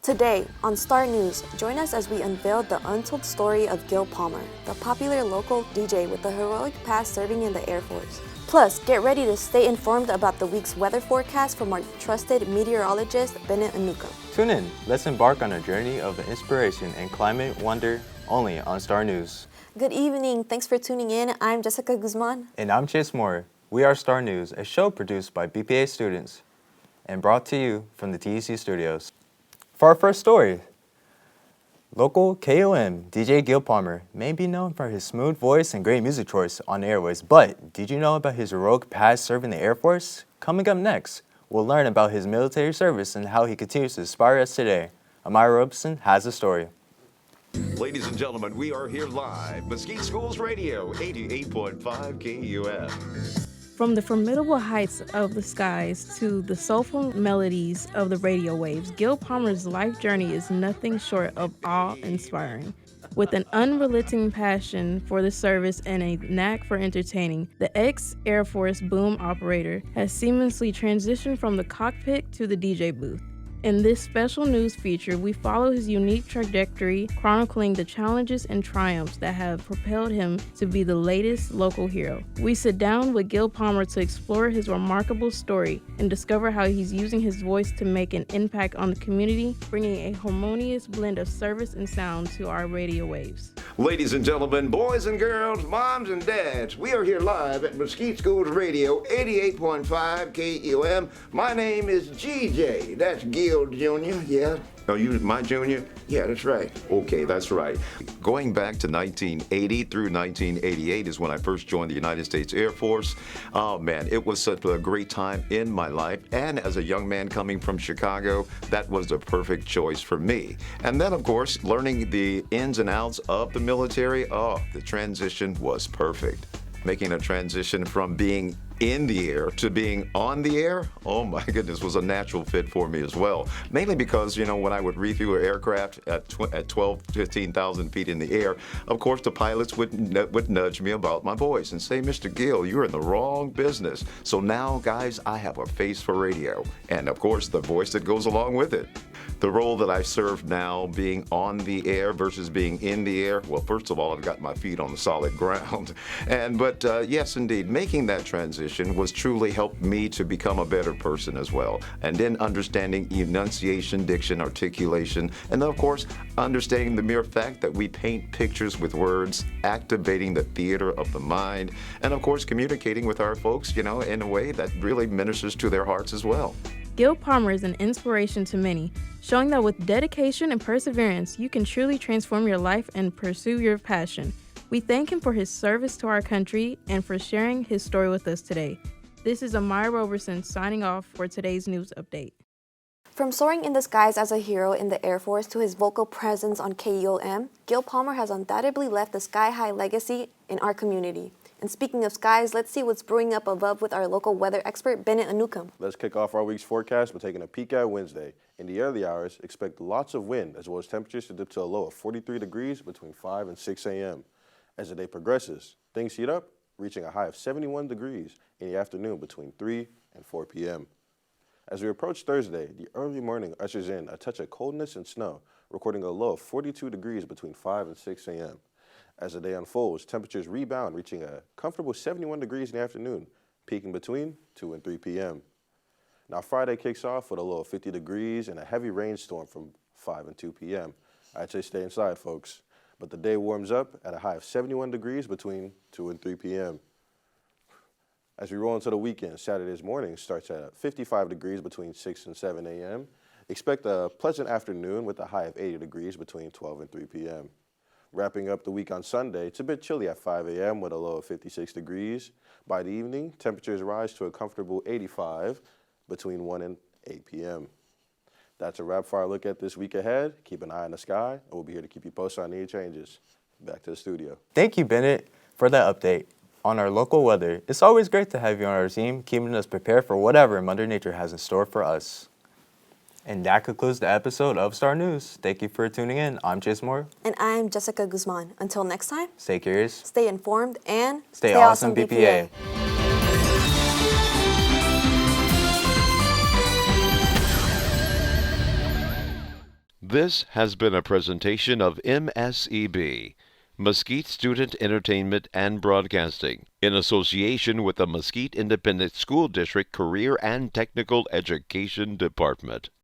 Today, on Star News, join us as we unveil the untold story of Gil Palmer, the popular local DJ with a heroic past serving in the Air Force. Plus, get ready to stay informed about the week's weather forecast from our trusted meteorologist, Bennett Anukem. Tune in. Let's embark on a journey of inspiration and climate wonder only on Star News. Good evening. Thanks for tuning in. I'm Jessica Guzman. And I'm Chase Moore. We are Star News, a show produced by BPA students and brought to you from the TEC studios. For our first story, local KOM DJ Gil Palmer may be known for his smooth voice and great music choice on the airways, but did you know about his heroic past serving the Air Force? Coming up next, we'll learn about his military service and how he continues to inspire us today. Amiya Roberson has the story. Ladies and gentlemen, we are here live, Mesquite Schools Radio, 88.5 KUM. From the formidable heights of the skies to the soulful melodies of the radio waves, Gil Palmer's life journey is nothing short of awe-inspiring. With an unrelenting passion for the service and a knack for entertaining, the ex-Air Force boom operator has seamlessly transitioned from the cockpit to the DJ booth. In this special news feature, we follow his unique trajectory, chronicling the challenges and triumphs that have propelled him to be the latest local hero. We sit down with Gil Palmer to explore his remarkable story and discover how he's using his voice to make an impact on the community, bringing a harmonious blend of service and sound to our radio waves. Ladies and gentlemen, boys and girls, moms and dads, we are here live at Mesquite Schools Radio, 88.5 KUM. My name is GJ. That's Gil Jr., yeah. Oh, you my junior? Yeah, that's right. Okay, that's right. Going back to 1980 through 1988 is when I first joined the United States Air Force. Oh man, it was such a great time in my life. And as a young man coming from Chicago, that was the perfect choice for me. And then, of course, learning the ins and outs of the military, the transition was perfect. Making a transition from being in the air to being on the air, oh my goodness, was a natural fit for me as well. Mainly because, when I would refuel aircraft at 12, 15,000 feet in the air, of course the pilots would nudge me about my voice and say, Mr. Gill, you're in the wrong business. So now, guys, I have a face for radio. And of course, the voice that goes along with it. The role that I serve now, being on the air versus being in the air, well, first of all, I've got my feet on the solid ground. But yes, indeed, making that transition was truly helped me to become a better person as well. And then understanding enunciation, diction, articulation, and of course, understanding the mere fact that we paint pictures with words, activating the theater of the mind, and of course, communicating with our folks, in a way that really ministers to their hearts as well. Gil Palmer is an inspiration to many, showing that with dedication and perseverance, you can truly transform your life and pursue your passion. We thank him for his service to our country and for sharing his story with us today. This is Amiya Roberson signing off for today's news update. From soaring in the skies as a hero in the Air Force to his vocal presence on KULM, Gil Palmer has undoubtedly left a sky-high legacy in our community. And speaking of skies, let's see what's brewing up above with our local weather expert, Bennett Anukem. Let's kick off our week's forecast by taking a peek at Wednesday. In the early hours, expect lots of wind as well as temperatures to dip to a low of 43 degrees between 5 and 6 a.m. As the day progresses, things heat up, reaching a high of 71 degrees in the afternoon between 3 and 4 p.m. As we approach Thursday, the early morning ushers in a touch of coldness and snow, recording a low of 42 degrees between 5 and 6 a.m. As the day unfolds, temperatures rebound, reaching a comfortable 71 degrees in the afternoon, peaking between 2 and 3 p.m. Now Friday kicks off with a low of 50 degrees and a heavy rainstorm from 5 and 2 p.m. I'd say stay inside, folks. But the day warms up at a high of 71 degrees between 2 and 3 p.m. As we roll into the weekend, Saturday's morning starts at 55 degrees between 6 and 7 a.m. Expect a pleasant afternoon with a high of 80 degrees between 12 and 3 p.m. Wrapping up the week on Sunday, it's a bit chilly at 5 a.m. with a low of 56 degrees. By the evening, temperatures rise to a comfortable 85 between 1 and 8 p.m. That's a wrap for our look at this week ahead. Keep an eye on the sky, and we'll be here to keep you posted on any changes. Back to the studio. Thank you, Bennett, for that update on our local weather. It's always great to have you on our team, keeping us prepared for whatever Mother Nature has in store for us. And that concludes the episode of Star News. Thank you for tuning in. I'm Chase Moore. And I'm Jessica Guzman. Until next time, stay curious, stay informed, and stay awesome, BPA. This has been a presentation of MSEB, Mesquite Student Entertainment and Broadcasting, in association with the Mesquite Independent School District Career and Technical Education Department.